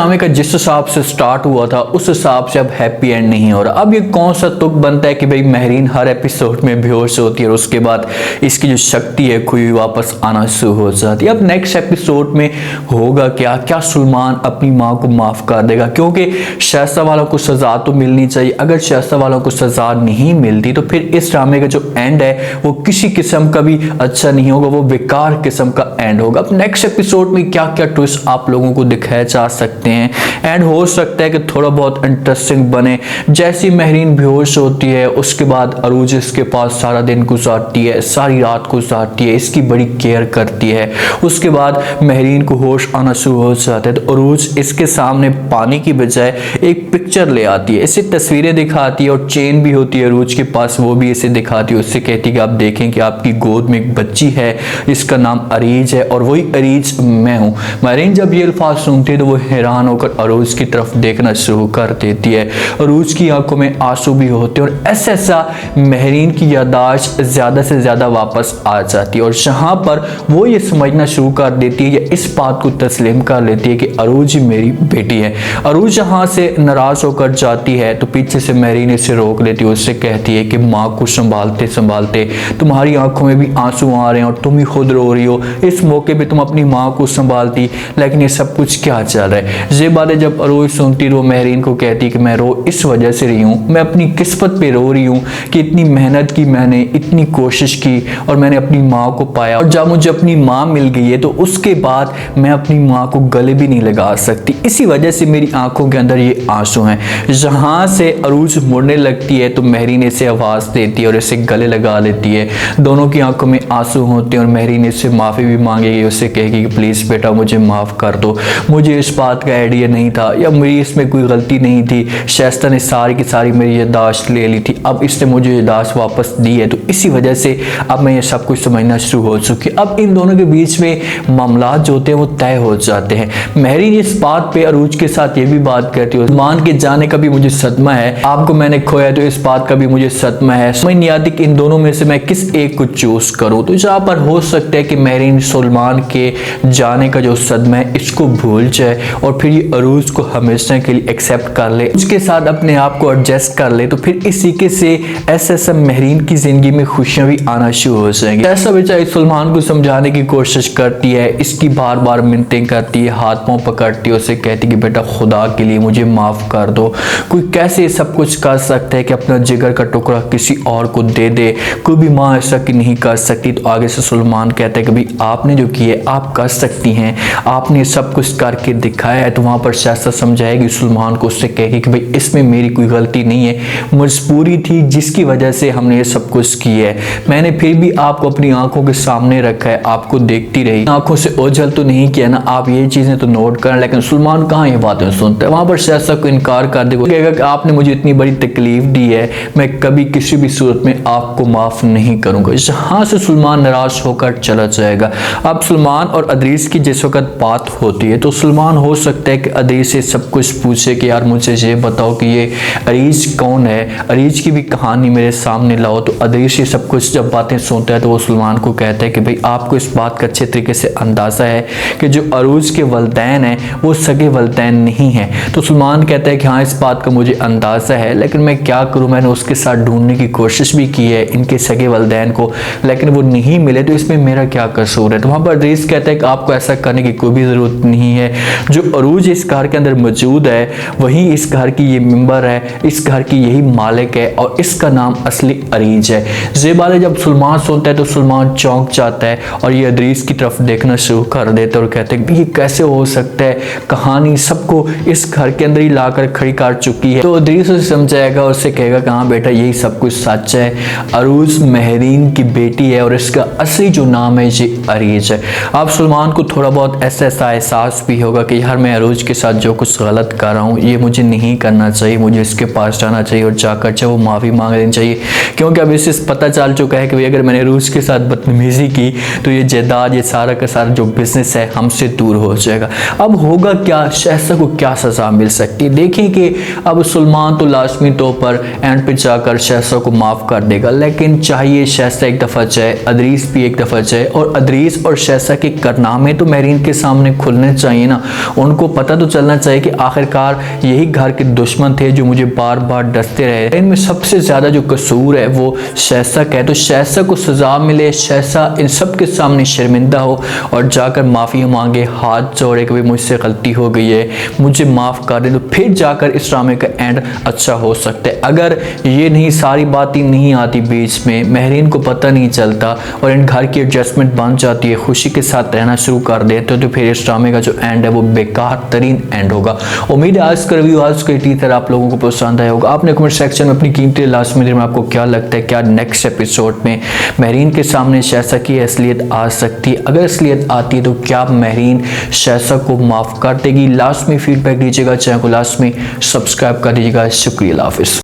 ड्रामे का जिस हिसाब से स्टार्ट हुआ था उस हिसाब से अब हैप्पी एंड नहीं हो रहा। अब ये कौन सा तुक बनता है कि भाई महरीन हर एपिसोड में बेहोश होती है और उसके बाद इसकी जो शक्ति है खोई वापस आना शुरू हो जाती है। अब नेक्स्ट एपिसोड में होगा क्या, क्या सुलेमान अपनी माँ को माफ कर देगा? क्योंकि शाइस्ता वालों को सजा तो मिलनी चाहिए, अगर शाइस्ता वालों को सजा नहीं मिलती तो फिर इस ड्रामे का जो एंड है वो किसी किस्म का भी अच्छा नहीं होगा, वो बेकार किस्म का एंड होगा। अब नेक्स्ट एपिसोड में क्या क्या ट्विस्ट आप लोगों को दिखाए जा सकते हैं एंड हो सकता है कि थोड़ा बहुत इंटरेस्टिंग बने। जैसी महरीन बेहोश होती है उसके बाद अरूज इसके पास सारा दिन गुजारती है, सारी रात गुजारती है, इसकी बड़ी केयर करती है। उसके बाद महरीन को होश आना शुरू हो जाता है तो अरूज इसके सामने पानी की बजाय एक पिक्चर ले आती है, इसे तस्वीरें दिखाती है और चेन भी होती है अरूज के पास, वो भी इसे दिखाती है। उससे कहती है कि आप देखें कि आपकी गोद में एक बच्ची है जिसका नाम अरीज है और वही अरीज मैं हूँ। महरीन जब ये अल्फाज सुनती है तो वो हैरान होकर अरूज की तरफ देखना शुरू कर देती है। अरूज की आंखों में आंसू भी होते हैं और ऐसा ऐसा महरीन की यादाश्त ज़्यादा से ज़्यादा वापस आ जाती है और जहाँ पर वो ये समझना शुरू कर देती है या इस बात को तस्लीम कर लेती है कि अरूज ही मेरी बेटी है। अरूज जहाँ से नाराज़ होकर जाती है तो पीछे से महरीन इसे रोक लेती है, उससे कहती है कि माँ को संभालते संभालते तुम्हारी आंखों में भी आंसू आ रहे हैं और तुम ही खुद रो रही हो। इस मौके पे तुम अपनी माँ को संभालती, लेकिन ये सब कुछ क्या चल रहा है? ये बातें जब अरूज सुनती तो मुमहरीन को कहती कि मैं रो इस वजह से रही हूँ, मैं अपनी किस्मत पे रो रही हूँ कि इतनी मेहनत की मैंने, इतनी कोशिश की और मैंने अपनी माँ को पाया और जब मुझे अपनी माँ मिल गई है तो उसके बाद मैं अपनी माँ को गले भी नहीं लगा सकती, इसी वजह से मेरी आंखों के अंदर ये आंसू हैं। जहाँ से अरूज मुड़ने लगती है तो महरीन इसे आवाज़ देती है और इसे गले लगा लेती है। दोनों की आंखों में आंसू होते हैं और महरीन इससे माफ़ी भी मांगेगी, उससे कहेगी कि प्लीज़ बेटा मुझे माफ़ कर दो, मुझे इस बात का आइडिया नहीं था या मेरी इसमें कोई गलती नहीं थी, शाइस्ता ने सारी की सारी मेरी यादाश्त ले ली थी, अब इसने मुझे यादाश्त वापस दी है तो इसी वजह से अब मैं ये सब कुछ समझना शुरू हो चुकी। अब इन दोनों के बीच में मामला जो होते हैं वो तय हो जाते हैं। महरीन इस बात पे अरूज के साथ ये भी बात करती है, मान के जाने का भी मुझे सदमा है, आपको मैंने खोया तो इस बात का भी मुझे सदमा है, समझ नहीं आती कि इन दोनों में से मैं किस एक को चूज करूं। तो जहाँ पर हो सकता है कि महरीन सुलेमान के जाने का जो सदमा है इसको भूल जाए और फिर ये अरूज को हमेशा के लिए एक्सेप्ट कर ले, उसके साथ अपने आप को एडजस्ट कर ले, तो फिर इस तरीके से ऐसा महरीन की जिंदगी में खुशियां भी आना शुरू हो जाएंगी। ऐसा बेचारी सुलेमान को समझाने की कोशिश करती है, इसकी बार बार मिन्नतें करती है, हाथ पांव पकड़ती है, उसे कहती है कि बेटा खुदा के लिए मुझे माफ कर दो, कोई कैसे सब कुछ कर सकता है कि अपना जिगर का टुकड़ा किसी और को दे दे, कोई भी माँ ऐसा कि नहीं कर सकती। तो आगे से सुलेमान कहता है कि भाई आपने जो किया आप कर सकती हैं, आपने सब कुछ करके दिखाया है। तो वहाँ पर शाइस्ता समझाएगी सुलेमान को, उससे कहेगी कि भाई इसमें मेरी कोई गलती नहीं है, मजबूरी थी जिसकी वजह से हमने ये सब कुछ किया है, मैंने फिर भी आपको अपनी आंखों के सामने रखा है, आपको देखती रही, आंखों से ओझल तो नहीं किया ना, आप ये चीजें तो नोट करें। लेकिन सुलेमान कहाँ ये बातें सुनता है, वहाँ पर शाइस्ता को इनकार कर देगा, कहेगा कि आपने मुझे इतनी बड़ी तकलीफ दी है, मैं कभी किसी भी सूरत में आपको माफ नहीं करूंगा। जहाँ से सुलेमान नाराज होकर चला जाएगा। अब सुलेमान और अदरीस की जिस वक्त बात होती है तो सुलेमान हो सकता है कि अदरीस से सब कुछ पूछे कि यार मुझे ये बताओ कि ये अरीज कौन है, अरीज की भी कहानी मेरे सामने लाओ। तो अदरीस ये सब कुछ जब बातें सुनता है तो वो सुलेमान को कहता है कि भाई आपको इस बात का अच्छे तरीके से अंदाज़ा है कि जो अरूज के वलदैन हैं वो सगे वलदैन नहीं हैं। तो सुलेमान कहता है कि हाँ इस बात का मुझे अंदाज़ा है, लेकिन मैं क्या करूँ, मैंने उसके साथ ढूंढने की कोशिश भी की है इनके सगे वलदैन को, लेकिन वो नहीं मिले, तो इसमें मेरा क्या कसूर है। तो वहाँ पर अदरीस कहता है कि आपको ऐसा करने की कोई भी ज़रूरत नहीं है, जो अरूज इस घर के अंदर मौजूद है वही इस घर की ये मेंबर है, इस घर की यही मालिक है और इसका नाम असली अरीज है। ये बात जब सुलेमान सुनता है तो सुलेमान चौंक जाता है और ये अदरीस की तरफ देखना शुरू कर देता है और कहते हैं कि ये कैसे हो सकता है, कहानी सबको इस घर के अंदर ही लाकर खड़ी कर चुकी है। तो अदरीस उसे समझाएगा और उससे कहेगा कि हाँ बेटा यही सब कुछ सच है, अरूज महरीन की बेटी है और इसका असली जो नाम है ये अरीज है। अब सुलेमान को थोड़ा बहुत ऐसा एहसास भी होगा कि यार मैं अरूज के साथ जो कुछ गलत कर रहा हूँ ये मुझे नहीं करना चाहिए, मुझे इसके पास जाना चाहिए और जाकर चाहे वो माफ़ी मांग लेनी चाहिए, क्योंकि अब इसे पता चल चुका है कि भाई अगर मैंने अरूज के साथ बदतमीजी की तो ये जायदाद, ये सारा का सारा जो बिजनेस है हमसे दूर हो जाएगा। अब होगा क्या, शाइस्ता को क्या सज़ा मिल सकती है, देखिए देखें कि अब सुलेमान तो लाजमी तौर पर एंड पे जाकर शहसा को माफ़ कर देगा, लेकिन चाहिए शहसा एक दफ़ा चाहे, अदरीस भी एक दफ़ा चाहे, और अदरीस और शहसा के कारनामे तो महरीन के सामने खुलने चाहिए ना। उनको पता तो चलना चाहिए कि आखिरकार यही घर के दुश्मन थे जो मुझे बार बार डसते रहे। इनमें सबसे ज़्यादा जो कसूर है वो शहसा का है, तो शहसा को सज़ा मिले, शहसा इन सब के सामने शर्मिंदा हो और जाकर माफ़ी मांगे, हाथ जोड़े कि भाई मुझसे गलती हो गई है, मुझे माफ़ कर दे, तो फिर जाकर इस ड्रामे का एंड अच्छा हो सकता है। अगर ये नहीं, सारी बातें नहीं आती बीच में, महरीन को पता नहीं चलता और इन घर की एडजस्टमेंट बन जाती है, खुशी के साथ रहना शुरू कर देते तो फिर इस ड्रामे का जो एंड है वो बेकार तरीन एंड होगा। उम्मीद है आज का रिव्यू, आज का टीजर आप लोगों को पसंद आया होगा। आपने कमेंट सेक्शन में अपनी कीमती लास्ट में आपको क्या लगता है, क्या नेक्स्ट एपिसोड में महरीन के सामने शहसा की असलियत आ सकती है? अगर असलियत आती है तो क्या महरीन शहसा को माफ़ कर देगी? लास्ट में फीडबैक दीजिएगा, चैनल को लास्ट में सब्सक्राइब कर दीजिएगा। शुक्रिया, अल्लाह हाफिज़।